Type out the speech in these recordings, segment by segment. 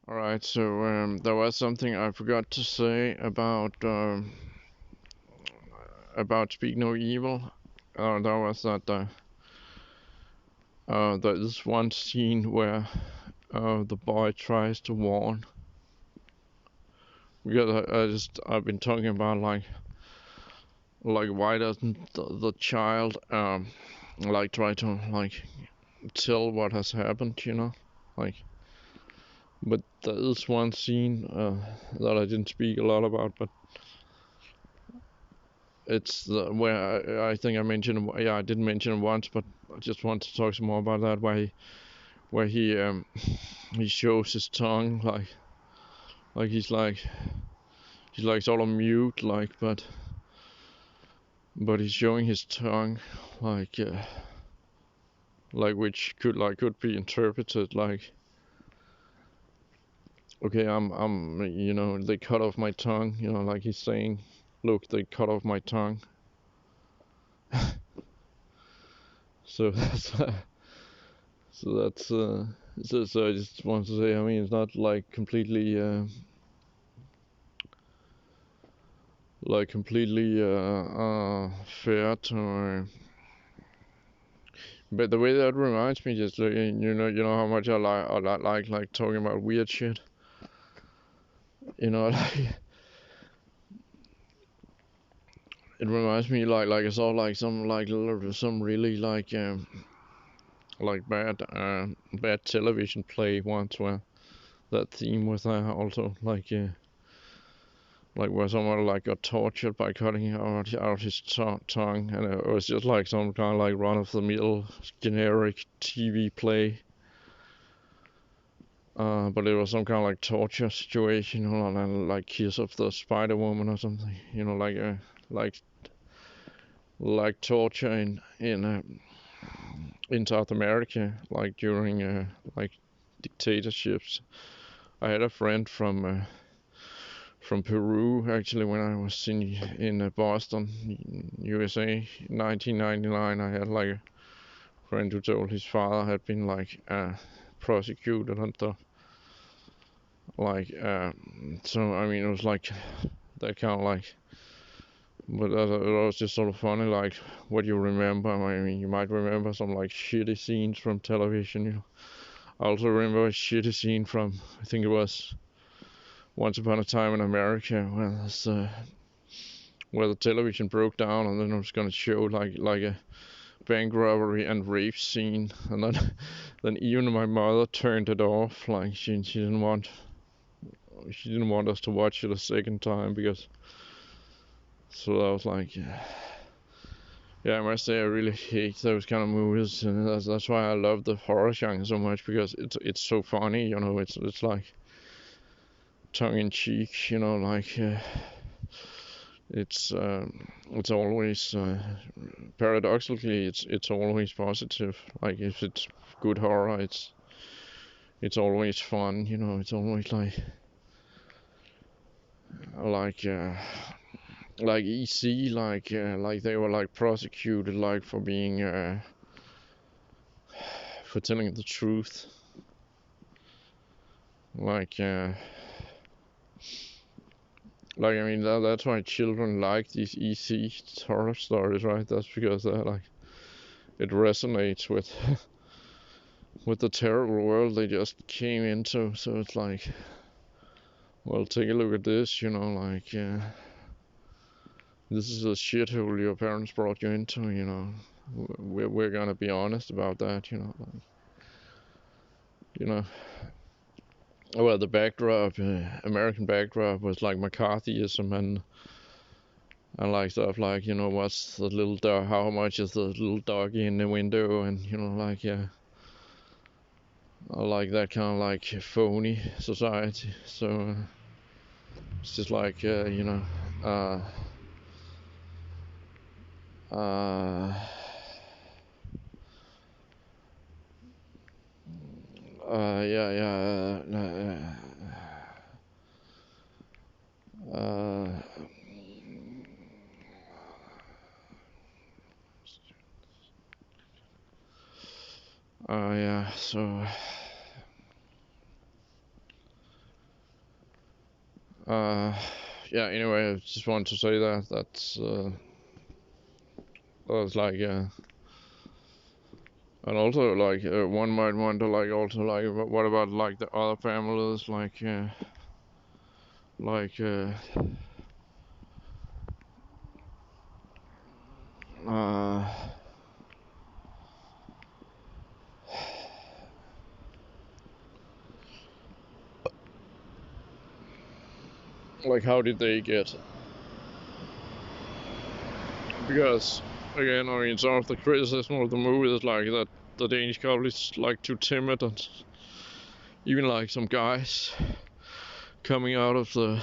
All right, so there was something I forgot to say about Speak No Evil. That was that there is one scene where the boy tries to warn. Because I've been talking about like why doesn't the child like try to like tell what has happened, like. But there is one scene that I didn't speak a lot about, but it's where I think I mentioned. Yeah, I didn't mention it once, but I just want to talk some more about that. Where he shows his tongue like he's like sort of mute, but he's showing his tongue like like which could be interpreted like, okay, they cut off my tongue, like he's saying, look, they cut off my tongue. So so I just want to say, I mean, it's not like completely fair to. But the way that reminds me, just you know how much I like talking about weird shit. Like it reminds me like I saw like some really like bad television play once where that theme was also like where someone like got tortured by cutting out his tongue, and it was just like some kind of like run of the mill generic TV play. But it was some kind of like torture situation, and like Kiss of the Spider Woman or something, like like torture in South America, like during like dictatorships. I had a friend from Peru actually when I was in Boston, USA, 1999. I had like a friend who told his father had been like prosecuted and stuff. Like so I mean it was like that kind of like, but it was just sort of funny like what you remember. I mean you might remember some like shitty scenes from television. I also remember a shitty scene from, I think it was Once Upon a Time in America, where the television broke down and then it was gonna show like a bank robbery and rape scene, and then then even my mother turned it off. Like she didn't want us to watch it a second time because. So I was like, yeah, I must say I really hate those kind of movies, and that's why I love the horror genre so much, because it's so funny. It's like tongue in cheek. Like it's always paradoxically it's always positive. Like if it's good horror, it's always fun. It's always like uh, like EC, like they were like prosecuted like for being for telling the truth. Like I mean that's why children like these EC horror stories, right? That's because like it resonates with with the terrible world they just came into. So it's like, well, take a look at this, like this is a shithole your parents brought you into. We're gonna be honest about that. You know, well, the backdrop, American backdrop, was like McCarthyism and like stuff like, what's the little dog, how much is the little doggy in the window, and like, yeah, I like that kind of like phony society. So it's just like, uh, uh, yeah, yeah, yeah. So Yeah. Anyway, I just wanted to say that's like and also like one might wonder like also like what about like the other families like uh like how did they get, because again I mean some of the criticism of the movie is like that the Danish couple is like too timid, and even like some guys coming out of the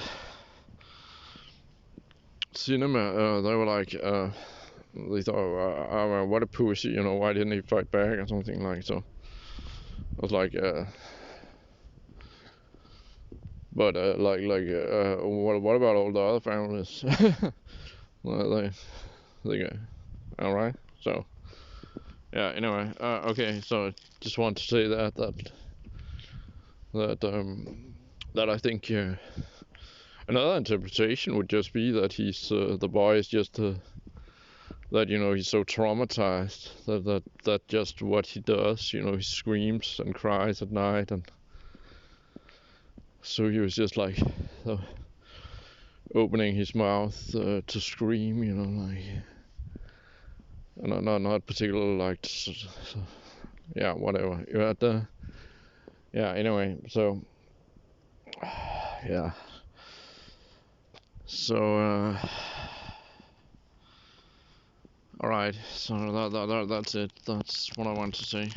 cinema they were like they thought what a pussy, you know, why didn't he fight back or something like so. I was like but what about all the other families? Well, they go all right. So yeah. Anyway, okay. So I just want to say that I think another interpretation would just be that the boy is just that you know he's so traumatized that just what he does, you know, he screams and cries at night, and so he was just like opening his mouth to scream, you know, like not particularly like yeah, whatever. But yeah, anyway, so yeah, so all right, so that's it. That's what I want to say.